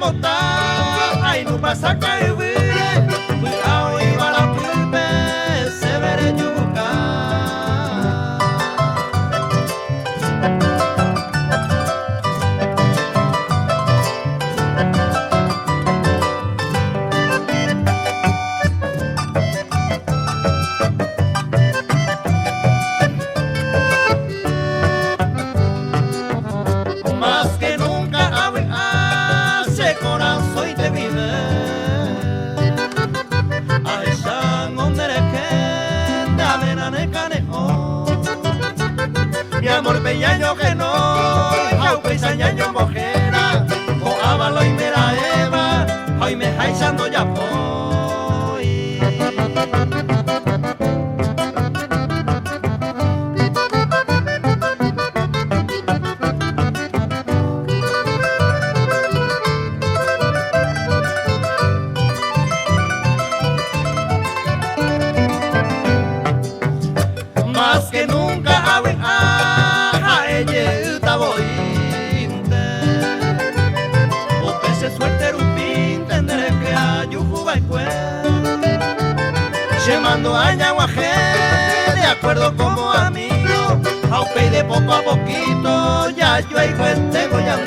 contar, ay no pasa que vire, cuidado y va la pipe, se veré yuca. Más que nunca hace corazón y te vive. A esa donde le queda venane canejo. Mi amor peñaño que no, au peisañaño mojera. O ábalo y mera eva, hoy me jaizando ya voy. Más que nunca a ella está bointe. O pese suerte un pin, tendré que ayuda y cuen. Llamando a Ñaguajé, de acuerdo como amigo, a de poco a poquito, ya yo ahí tengo ya.